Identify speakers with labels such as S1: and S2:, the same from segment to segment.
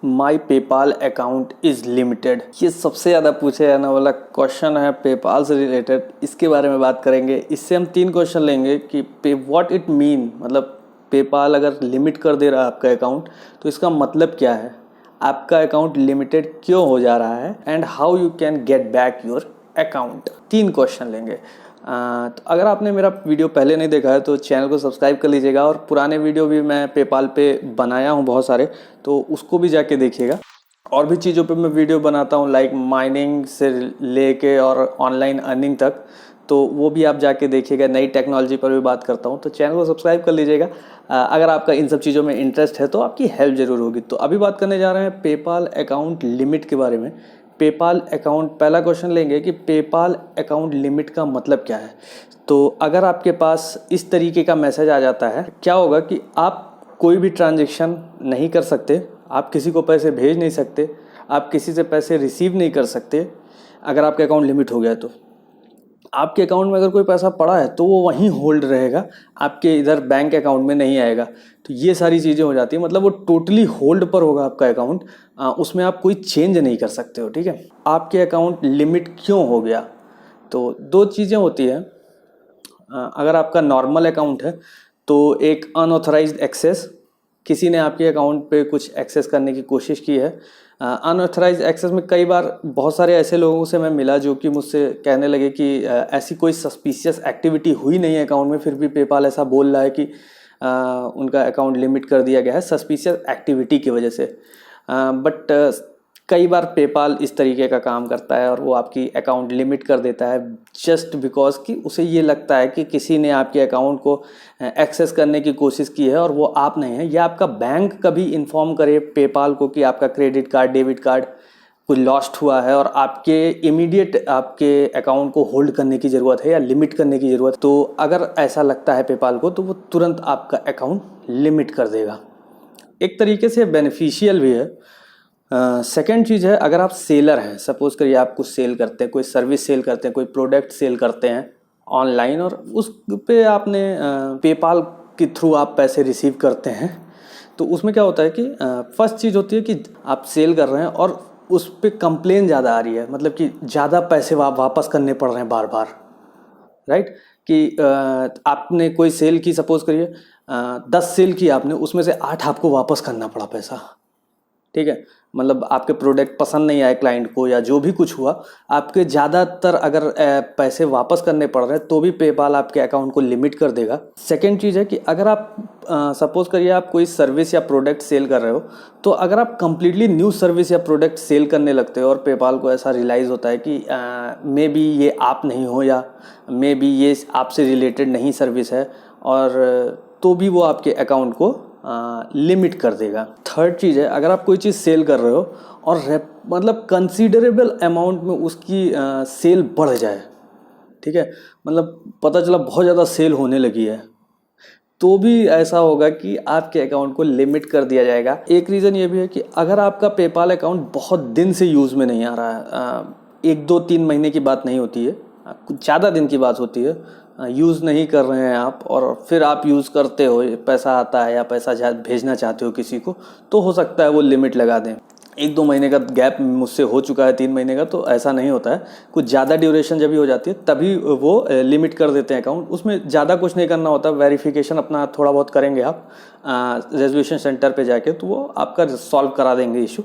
S1: My PayPal account is limited. ये सबसे ज़्यादा पूछे जाने वाला क्वेश्चन है पेपाल से रिलेटेड। इसके बारे में बात करेंगे। इससे हम 3 क्वेश्चन लेंगे कि व्हाट इट मीन, मतलब पेपाल अगर लिमिट कर दे रहा है आपका अकाउंट तो इसका मतलब क्या है, आपका अकाउंट लिमिटेड क्यों हो जा रहा है, and how you can get back your account. 3 question लेंगे। तो अगर आपने मेरा वीडियो पहले नहीं देखा है तो चैनल को सब्सक्राइब कर लीजिएगा, और पुराने वीडियो भी मैं पेपाल पे बनाया हूँ बहुत सारे, तो उसको भी जाके देखिएगा। और भी चीज़ों पे मैं वीडियो बनाता हूँ, लाइक माइनिंग से लेके और ऑनलाइन अर्निंग तक, तो वो भी आप जाके देखिएगा। नई टेक्नोलॉजी पर भी बात करता हूँ, तो चैनल को सब्सक्राइब कर लीजिएगा। अगर आपका इन सब चीज़ों में इंटरेस्ट है तो आपकी हेल्प ज़रूर होगी। तो अभी बात करने जा रहे हैं पेपाल अकाउंट लिमिट के बारे में। पेपाल अकाउंट, पहला क्वेश्चन लेंगे कि पेपाल अकाउंट लिमिट का मतलब क्या है। तो अगर आपके पास इस तरीके का मैसेज आ जाता है, क्या होगा कि आप कोई भी ट्रांजैक्शन नहीं कर सकते, आप किसी को पैसे भेज नहीं सकते, आप किसी से पैसे रिसीव नहीं कर सकते अगर आपके अकाउंट लिमिट हो गया तो। आपके अकाउंट में अगर कोई पैसा पड़ा है तो वो वहीं होल्ड रहेगा, आपके इधर बैंक अकाउंट में नहीं आएगा। तो ये सारी चीज़ें हो जाती हैं, मतलब वो टोटली होल्ड पर होगा आपका अकाउंट, उसमें आप कोई चेंज नहीं कर सकते हो। ठीक है, आपके अकाउंट लिमिट क्यों हो गया, तो 2 चीज़ें होती हैं। अगर आपका नॉर्मल अकाउंट है तो एक अनऑथराइज्ड एक्सेस, किसी ने आपके अकाउंट पे कुछ एक्सेस करने की कोशिश की है। अनऑथराइज एक्सेस में कई बार बहुत सारे ऐसे लोगों से मैं मिला जो कि मुझसे कहने लगे कि ऐसी कोई सस्पिशियस एक्टिविटी हुई नहीं है अकाउंट में, फिर भी पेपाल ऐसा बोल रहा है कि उनका अकाउंट लिमिट कर दिया गया है सस्पिशियस एक्टिविटी की वजह से। बट कई बार पेपाल इस तरीके का काम करता है और वो आपकी अकाउंट लिमिट कर देता है जस्ट बिकॉज कि उसे ये लगता है कि किसी ने आपके अकाउंट को एक्सेस करने की कोशिश की है और वो आप नहीं है, या आपका बैंक कभी इन्फॉर्म करे पेपाल को कि आपका क्रेडिट कार्ड, डेबिट कार्ड कोई लॉस्ट हुआ है और आपके इमीडिएट आपके अकाउंट को होल्ड करने की ज़रूरत है या लिमिट करने की ज़रूरत। तो अगर ऐसा लगता है पेपाल को तो वो तुरंत आपका अकाउंट लिमिट कर देगा। एक तरीके से बेनिफिशियल भी है। सेकेंड चीज़ है, अगर आप सेलर हैं, सपोज करिए आप कुछ सेल करते हैं, कोई सर्विस सेल करते हैं, कोई प्रोडक्ट सेल करते हैं ऑनलाइन, और उस पे आपने पेपाल के थ्रू आप पैसे रिसीव करते हैं, तो उसमें क्या होता है कि फर्स्ट चीज़ होती है कि आप सेल कर रहे हैं और उस पर कंप्लेन ज़्यादा आ रही है, मतलब कि ज़्यादा पैसे वापस करने पड़ रहे हैं बार बार, राइट। कि आपने कोई सेल की, सपोज करिए 10 सेल की आपने, उसमें से 8 आपको वापस करना पड़ा पैसा। ठीक है, मतलब आपके प्रोडक्ट पसंद नहीं आए क्लाइंट को या जो भी कुछ हुआ, आपके ज़्यादातर अगर पैसे वापस करने पड़ रहे हैं तो भी पेपाल आपके अकाउंट को लिमिट कर देगा। सेकेंड चीज़ है कि अगर आप सपोज करिए आप कोई सर्विस या प्रोडक्ट सेल कर रहे हो, तो अगर आप कंप्लीटली न्यू सर्विस या प्रोडक्ट सेल करने लगते हो और पेपाल को ऐसा रियलाइज़ होता है कि मे बी ये आप नहीं हो या मे बी ये आपसे रिलेटेड नहीं सर्विस है, और तो भी वो आपके अकाउंट को लिमिट कर देगा। थर्ड चीज़ है, अगर आप कोई चीज़ सेल कर रहे हो और मतलब कंसीडरेबल अमाउंट में उसकी सेल बढ़ जाए, ठीक है, मतलब पता चला बहुत ज़्यादा सेल होने लगी है, तो भी ऐसा होगा कि आपके अकाउंट को लिमिट कर दिया जाएगा। एक रीज़न ये भी है कि अगर आपका पेपाल अकाउंट बहुत दिन से यूज़ में नहीं आ रहा है, 1-2-3 महीने की बात नहीं होती है, कुछ ज़्यादा दिन की बात होती है, यूज़ नहीं कर रहे हैं आप, और फिर आप यूज़ करते हो, पैसा आता है या पैसा भेजना चाहते हो किसी को, तो हो सकता है वो लिमिट लगा दें। 1-2 महीने का गैप मुझसे हो चुका है, 3 महीने का, तो ऐसा नहीं होता है। कुछ ज़्यादा ड्यूरेशन जब भी हो जाती है तभी वो लिमिट कर देते हैं अकाउंट। उसमें ज़्यादा कुछ नहीं करना होता, वेरिफिकेशन अपना थोड़ा बहुत करेंगे आप रेजोल्यूशन सेंटर पे जाके, तो वो आपका सॉल्व करा देंगे इशू,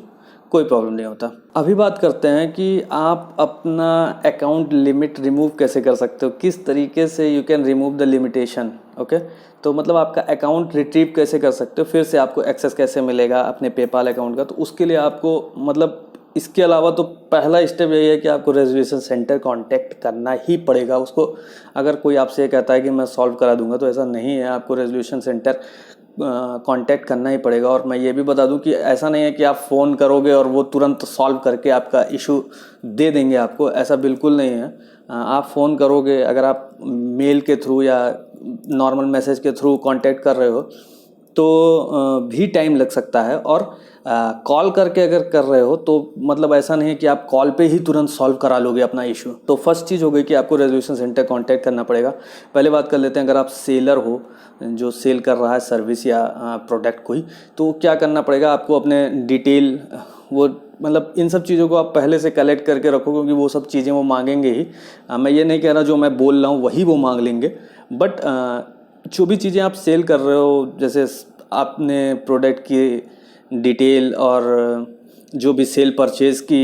S1: कोई प्रॉब्लम नहीं होता। अभी बात करते हैं कि आप अपना अकाउंट लिमिट रिमूव कैसे कर सकते हो, किस तरीके से you can remove the limitation. Okay, तो मतलब आपका अकाउंट रिट्रीव कैसे कर सकते हो, फिर से आपको एक्सेस कैसे मिलेगा अपने पेपाल अकाउंट का। तो उसके लिए आपको, मतलब इसके अलावा तो पहला स्टेप यही है कि आपको रेजोल्यूशन सेंटर कांटेक्ट करना ही पड़ेगा उसको। अगर कोई आपसे कहता है कि मैं सॉल्व करा दूंगा, तो ऐसा नहीं है, आपको रेजोल्यूशन सेंटर कांटेक्ट करना ही पड़ेगा। और मैं ये भी बता दूं कि ऐसा नहीं है कि आप फ़ोन करोगे और वो तुरंत सॉल्व करके आपका इशू दे देंगे आपको, ऐसा बिल्कुल नहीं है। आप फ़ोन करोगे, अगर आप मेल के थ्रू या नॉर्मल मैसेज के थ्रू कांटेक्ट कर रहे हो तो भी टाइम लग सकता है, और कॉल करके अगर कर रहे हो तो मतलब ऐसा नहीं है कि आप कॉल पे ही तुरंत सॉल्व करा लोगे अपना इशू। तो फर्स्ट चीज़ हो गई कि आपको रेजोल्यूशन सेंटर कांटेक्ट करना पड़ेगा। पहले बात कर लेते हैं, अगर आप सेलर हो जो सेल कर रहा है सर्विस या प्रोडक्ट कोई, तो क्या करना पड़ेगा आपको, अपने डिटेल वो मतलब इन सब चीज़ों को आप पहले से कलेक्ट करके रखो, क्योंकि वो सब चीज़ें वो मांगेंगे ही। मैं ये नहीं कह रहा जो मैं बोल रहा हूँ वही वो मांग लेंगे, बट जो भी चीज़ें आप सेल कर रहे हो, जैसे आपने प्रोडक्ट की डिटेल और जो भी सेल परचेज़ की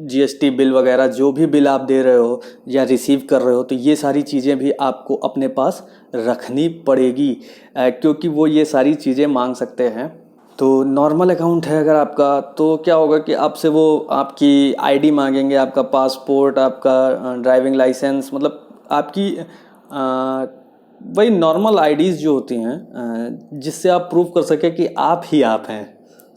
S1: जीएसटी बिल वगैरह, जो भी बिल आप दे रहे हो या रिसीव कर रहे हो, तो ये सारी चीज़ें भी आपको अपने पास रखनी पड़ेगी, क्योंकि वो ये सारी चीज़ें मांग सकते हैं। तो नॉर्मल अकाउंट है अगर आपका, तो क्या होगा कि आपसे वो आपकी आईडी मांगेंगे, आपका पासपोर्ट, आपका ड्राइविंग लाइसेंस, मतलब आपकी वही नॉर्मल आईडीज़ जो होती हैं जिससे आप प्रूव कर सके कि आप ही आप हैं।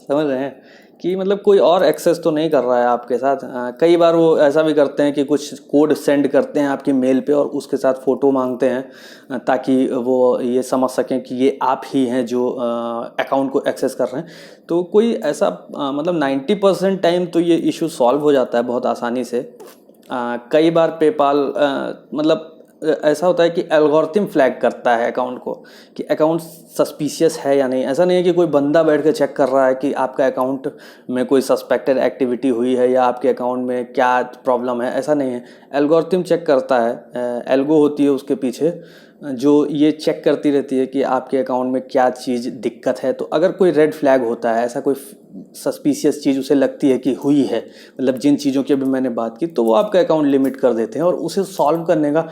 S1: समझ रहे हैं कि मतलब कोई और एक्सेस तो नहीं कर रहा है आपके साथ। कई बार वो ऐसा भी करते हैं कि कुछ कोड सेंड करते हैं आपकी मेल पे और उसके साथ फ़ोटो मांगते हैं, ताकि वो ये समझ सकें कि ये आप ही हैं जो अकाउंट को एक्सेस कर रहे हैं। तो कोई ऐसा मतलब 90% टाइम तो ये इशू सॉल्व हो जाता है बहुत आसानी से। कई बार पेपाल मतलब ऐसा होता है कि एल्गोरिथम फ्लैग करता है अकाउंट को कि अकाउंट सस्पिशियस है या नहीं। ऐसा नहीं है कि कोई बंदा बैठ के चेक कर रहा है कि आपका अकाउंट में कोई सस्पेक्टेड एक्टिविटी हुई है या आपके अकाउंट में क्या प्रॉब्लम है, ऐसा नहीं है। एल्गोरिथम चेक करता है, एल्गो होती है उसके पीछे जो ये चेक करती रहती है कि आपके अकाउंट में क्या चीज़ दिक्कत है। तो अगर कोई रेड फ्लैग होता है, ऐसा कोई सस्पिशियस चीज़ उसे लगती है कि हुई है, मतलब जिन चीज़ों की अभी मैंने बात की, तो वो आपका अकाउंट लिमिट कर देते हैं। और उसे सॉल्व करने का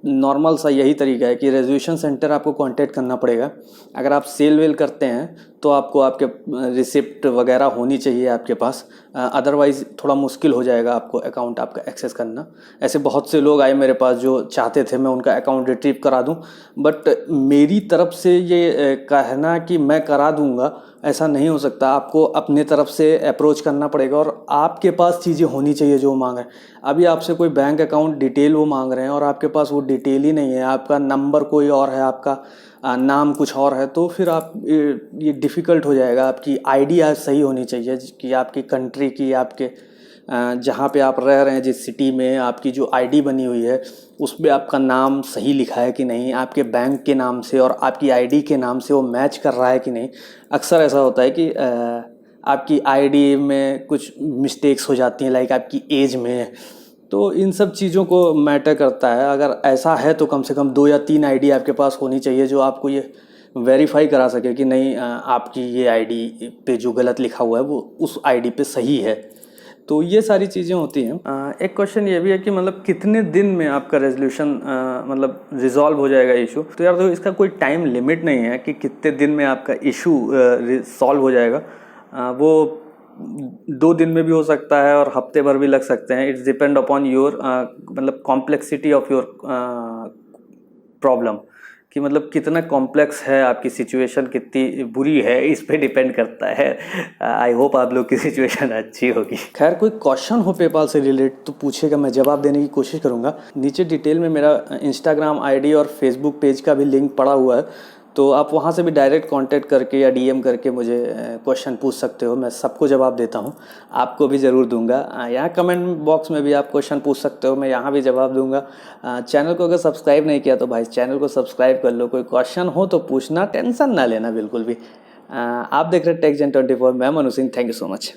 S1: नॉर्मल सा यही तरीका है कि रेजोल्यूशन सेंटर आपको कांटेक्ट करना पड़ेगा। अगर आप सेल वेल करते हैं तो आपको आपके रिसिप्ट वगैरह होनी चाहिए आपके पास, अदरवाइज़ थोड़ा मुश्किल हो जाएगा आपको अकाउंट आपका एक्सेस करना। ऐसे बहुत से लोग आए मेरे पास जो चाहते थे मैं उनका अकाउंट रिट्रीव करा दूं, बट मेरी तरफ से ये कहना कि मैं करा दूंगा ऐसा नहीं हो सकता। आपको अपने तरफ से अप्रोच करना पड़ेगा और आपके पास चीज़ें होनी चाहिए जो मांग रहे हैं। अभी आपसे कोई बैंक अकाउंट डिटेल वो मांग रहे हैं और आपके पास वो डिटेल ही नहीं है, आपका नंबर कोई और है, आपका नाम कुछ और है, तो फिर आप ये डिफ़िकल्ट हो जाएगा। आपकी आईडी आज सही होनी चाहिए कि आपकी कंट्री की, आपके जहाँ पे आप रह रहे हैं, जिस सिटी में आपकी जो आईडी बनी हुई है उस पर आपका नाम सही लिखा है कि नहीं, आपके बैंक के नाम से और आपकी आईडी के नाम से वो मैच कर रहा है कि नहीं। अक्सर ऐसा होता है कि आपकी आईडी में कुछ मिस्टेक्स हो जाती हैं, लाइक आपकी एज में। तो इन सब चीज़ों को मैटर करता है। अगर ऐसा है तो कम से कम 2 या 3 आईडी आपके पास होनी चाहिए जो आपको ये वेरीफाई करा सके कि नहीं, आपकी ये आईडी पे जो गलत लिखा हुआ है वो उस आईडी पे सही है। तो ये सारी चीज़ें होती हैं। एक क्वेश्चन ये भी है कि मतलब कितने दिन में आपका रेजोल्यूशन मतलब रिजॉल्व हो जाएगा इशू। तो यार देखो, इसका कोई टाइम लिमिट नहीं है कि कितने दिन में आपका इशू सॉल्व हो जाएगा। वो 2 दिन में भी हो सकता है और हफ्ते भर भी लग सकते हैं। इट्स डिपेंड अपॉन योर मतलब कॉम्प्लेक्सिटी ऑफ योर प्रॉब्लम, कि मतलब कितना कॉम्प्लेक्स है आपकी सिचुएशन, कितनी बुरी है, इस पे डिपेंड करता है। आई होप आप लोग की सिचुएशन अच्छी होगी। खैर, कोई क्वेश्चन हो पेपाल से रिलेटेड तो पूछेगा, मैं जवाब देने की कोशिश करूँगा। नीचे डिटेल में मेरा इंस्टाग्राम आईडी और फेसबुक पेज का भी लिंक पड़ा हुआ है, तो आप वहाँ से भी डायरेक्ट कांटेक्ट करके या डीएम करके मुझे क्वेश्चन पूछ सकते हो। मैं सबको जवाब देता हूँ, आपको भी ज़रूर दूंगा। यहाँ कमेंट बॉक्स में भी आप क्वेश्चन पूछ सकते हो, मैं यहाँ भी जवाब दूंगा। चैनल को अगर सब्सक्राइब नहीं किया तो भाई चैनल को सब्सक्राइब कर लो। कोई क्वेश्चन हो तो पूछना, टेंशन ना लेना बिल्कुल भी। आप देख रहे हैं टेक जन 24। मैं Manu Singh, thank you so much.